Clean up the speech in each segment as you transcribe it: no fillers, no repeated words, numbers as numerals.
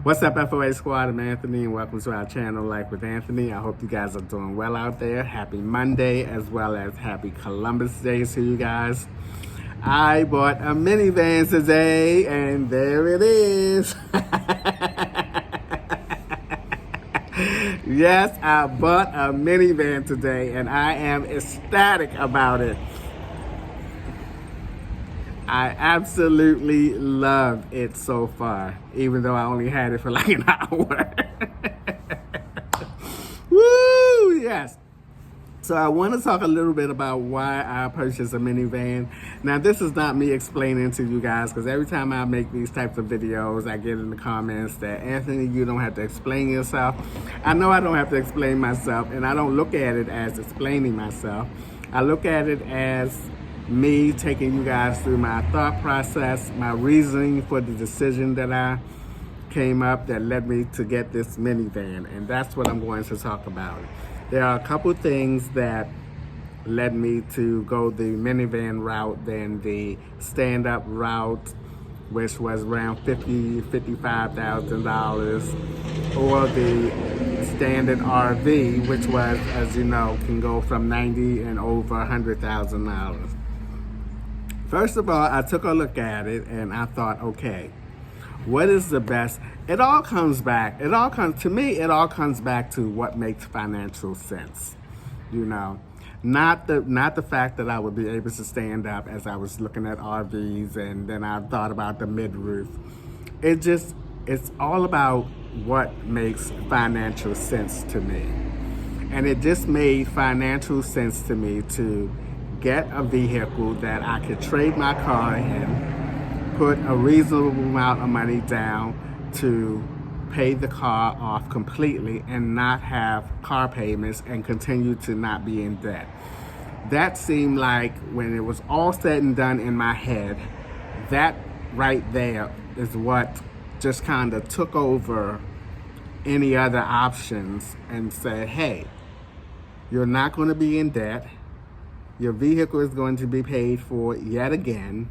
What's up, FOA Squad? I'm Anthony, and welcome to our channel, Life with Anthony. I hope you guys are doing well out there. Happy Monday, as well as happy Columbus Day to you guys. I bought a minivan today, and there it is. Yes, I bought a minivan today, and I am ecstatic about it. I absolutely love it so far, even though I only had it for like an hour. Woo, yes. So I want to talk a little bit about why I purchased a minivan. Now, this is not me explaining to you guys, because every time I make these types of videos, I get in the comments that, Anthony, you don't have to explain yourself. I know I don't have to explain myself, and I don't look at it as explaining myself. I look at it as me taking you guys through my thought process, my reasoning for the decision that I came up that led me to get this minivan, and that's what I'm going to talk about. There are a couple things that led me to go the minivan route than the stand-up route, which was around $55,000, or the standard RV, which was, as you know, can go from $90,000 and over $100,000. First of all, I took a look at it and I thought, okay, what is the best? It all comes back to what makes financial sense. You know, not the fact that I would be able to stand up as I was looking at RVs, and then I thought about the mid-roof. It's all about what makes financial sense to me. And it just made financial sense to me to get a vehicle that I could trade my car in, put a reasonable amount of money down to pay the car off completely and not have car payments and continue to not be in debt. That seemed like, when it was all said and done in my head, that right there is what just kind of took over any other options and said, hey, you're not going to be in debt. Your vehicle is going to be paid for yet again.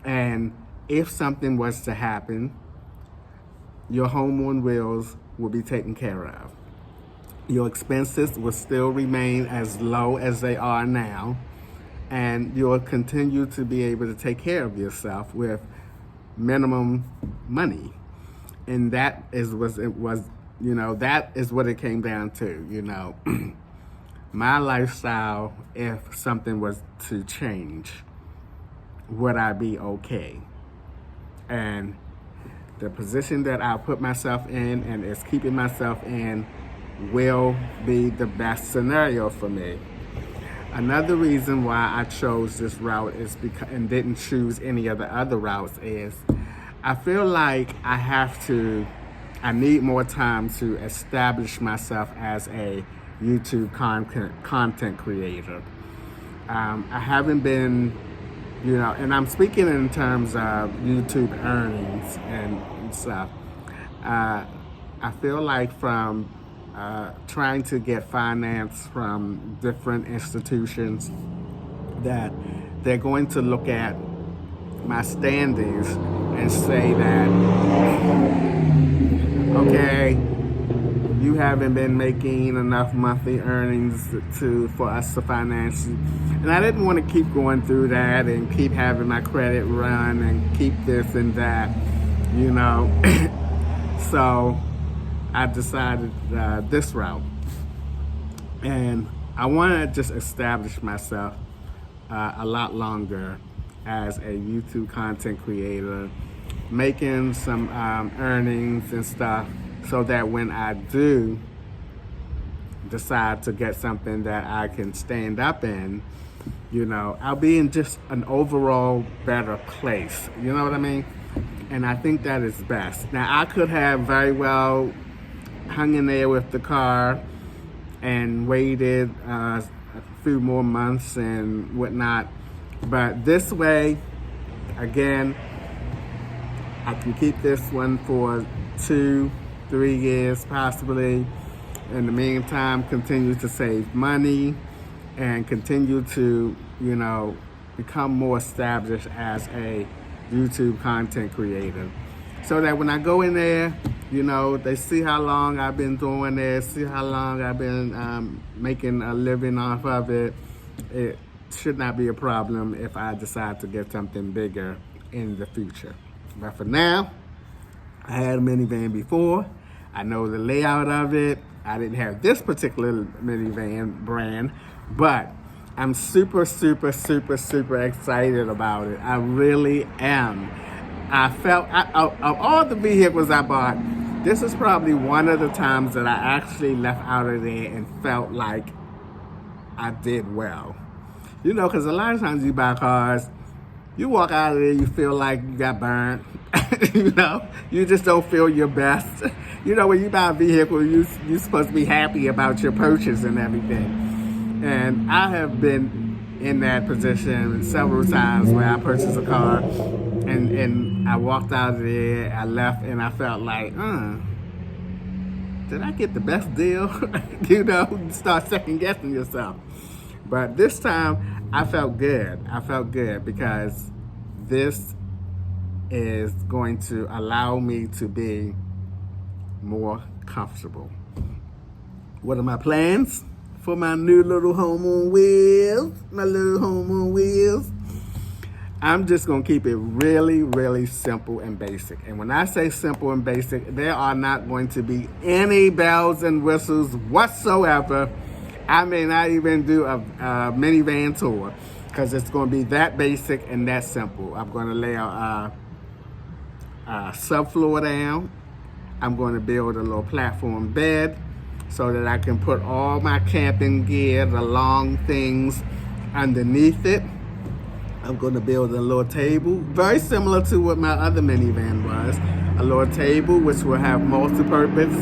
And if something was to happen, your home on wheels will be taken care of. Your expenses will still remain as low as they are now. And you'll continue to be able to take care of yourself with minimum money. And that is what it came down to, you know. My lifestyle, if something was to change, would I be okay? And the position that I put myself in and is keeping myself in will be the best scenario for me. Another reason why I chose this route is because, and didn't choose any of the other routes, is I feel like I need more time to establish myself as a YouTube content creator. I haven't been, and I'm speaking in terms of YouTube earnings and stuff. I feel like from trying to get finance from different institutions, that they're going to look at my standings and say that, okay, you haven't been making enough monthly earnings for us to finance you. And I didn't want to keep going through that and keep having my credit run and keep this and that, So I decided this route. And I want to just establish myself a lot longer as a YouTube content creator, making some earnings and stuff, so that when I do decide to get something that I can stand up in, I'll be in just an overall better place. You know what I mean? And I think that is best. Now, I could have very well hung in there with the car and waited a few more months and whatnot. But this way, again, I can keep this one for 2-3 years possibly. In the meantime, continue to save money and continue to, become more established as a YouTube content creator. so that when I go in there, you know, they see how long I've been doing this, see how long I've been making a living off of it. It should not be a problem if I decide to get something bigger in the future. But for now, I had a minivan before. I know the layout of it. I didn't have this particular minivan brand, but I'm super excited about it. I really am. I felt, of all the vehicles I bought, this is probably one of the times that I actually left out of there and felt like I did well. You know, because a lot of times you buy cars, you walk out of there, you feel like you got burned. You know, you just don't feel your best. You know, when you buy a vehicle, you're supposed to be happy about your purchase and everything. And I have been in that position several times where I purchased a car and I walked out of there, I left, and I felt like, did I get the best deal? You know, you start second guessing yourself. But this time, I felt good. I felt good because this is going to allow me to be more comfortable. What are my plans for my new little home on wheels? My little home on wheels. I'm just going to keep it really simple and basic. And when I say simple and basic, there are not going to be any bells and whistles whatsoever. I may not even do a minivan tour because it's going to be that basic and that simple. I'm going to lay a subfloor down. I'm going to build a little platform bed so that I can put all my camping gear, the long things, underneath it. I'm going to build a little table, very similar to what my other minivan was. A little table which will have multi-purpose.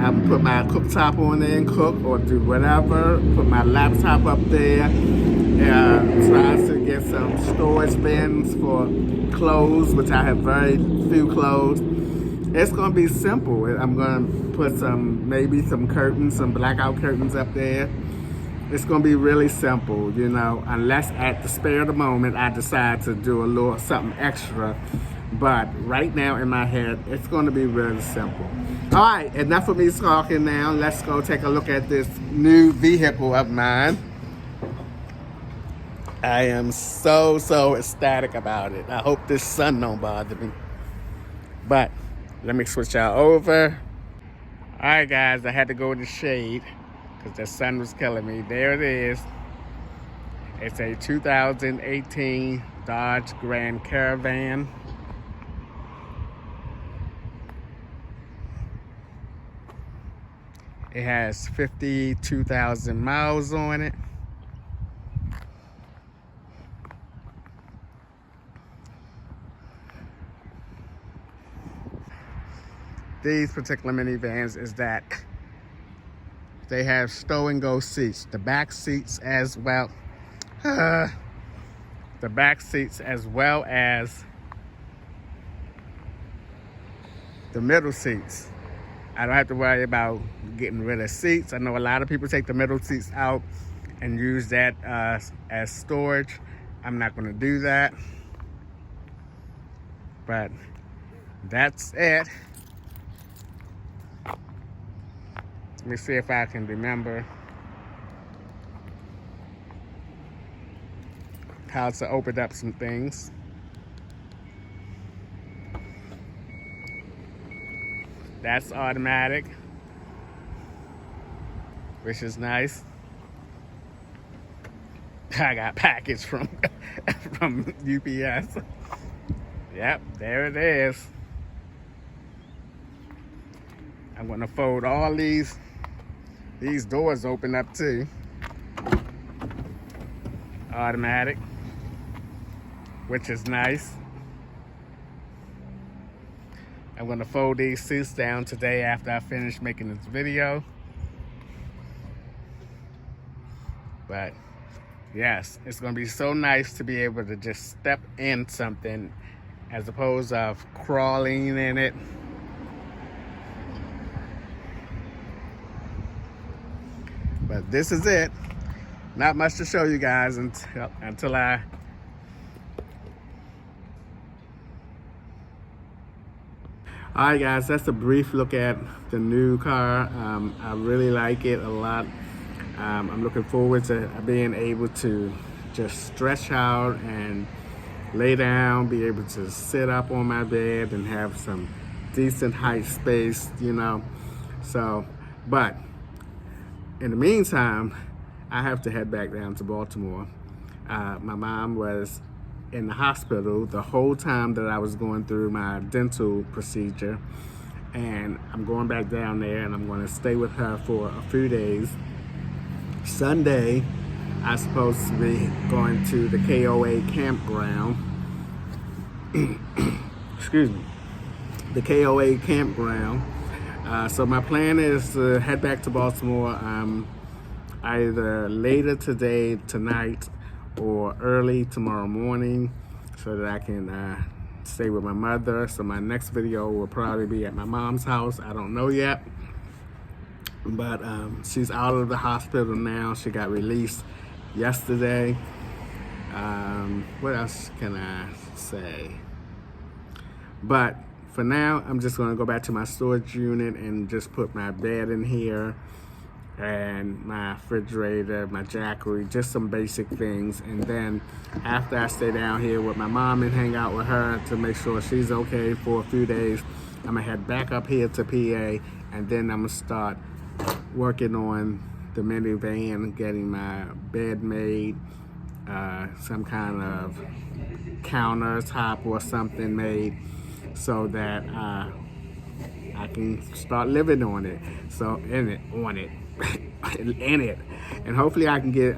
I will put my cooktop on there and cook or do whatever. Put my laptop up there. Try to get some storage bins for clothes, which I have very few clothes. It's going to be simple. I'm going to put maybe some curtains, some blackout curtains up there. It's going to be really simple, you know, unless at the spare of the moment I decide to do a little something extra. But right now in my head, it's going to be really simple. All right, enough of me talking now. Let's go take a look at this new vehicle of mine. I am so ecstatic about it. I hope this sun don't bother me. But let me switch y'all over. All right, guys, I had to go in the shade because the sun was killing me. There it is. It's a 2018 Dodge Grand Caravan. It has 52,000 miles on it. These particular minivans is that they have stow and go seats. The back seats as well. The back seats as well as the middle seats. I don't have to worry about getting rid of seats. I know a lot of people take the middle seats out and use that as storage. I'm not going to do that. But that's it. Let me see if I can remember how to open up some things. That's automatic, which is nice. I got package from from UPS. Yep, there it is. I'm gonna fold all these doors open up too. Automatic, which is nice. I'm gonna fold these seats down today after I finish making this video. But yes, it's gonna be so nice to be able to just step in something as opposed to crawling in it. But this is it. Not much to show you guys until All right, guys, that's a brief look at the new car. I really like it a lot. I'm looking forward to being able to just stretch out and lay down, be able to sit up on my bed and have some decent height space, you know. So, but in the meantime, I have to head back down to Baltimore. My mom was in the hospital the whole time that I was going through my dental procedure, and I'm going back down there and I'm going to stay with her for a few days. Sunday, I'm supposed to be going to the KOA campground. Excuse me. The KOA campground. So my plan is to head back to Baltimore either later today, tonight, or early tomorrow morning, so that I can stay with my mother. So my next video will probably be at my mom's house. I don't know yet, but she's out of the hospital now. She got released yesterday. What else can I say? But for now, I'm just going to go back to my storage unit and just put my bed in here and my refrigerator, my jackery, just some basic things. And then after I stay down here with my mom and hang out with her to make sure she's okay for a few days, I'm gonna head back up here to PA, and then I'm gonna start working on the minivan, getting my bed made, some kind of countertop or something made, so that I can start living on it. So in it. And hopefully I can get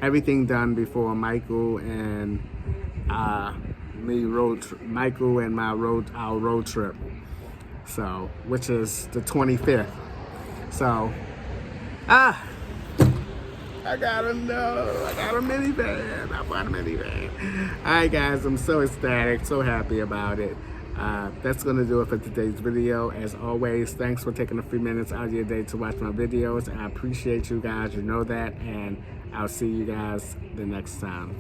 everything done before Michael and our road trip. So, which is the 25th. So, I got a minivan. I bought a minivan. All right, guys, I'm so ecstatic, so happy about it. That's going to do it for today's video. As always, thanks for taking a few minutes out of your day to watch my videos. I appreciate you guys, you know that, and I'll see you guys the next time.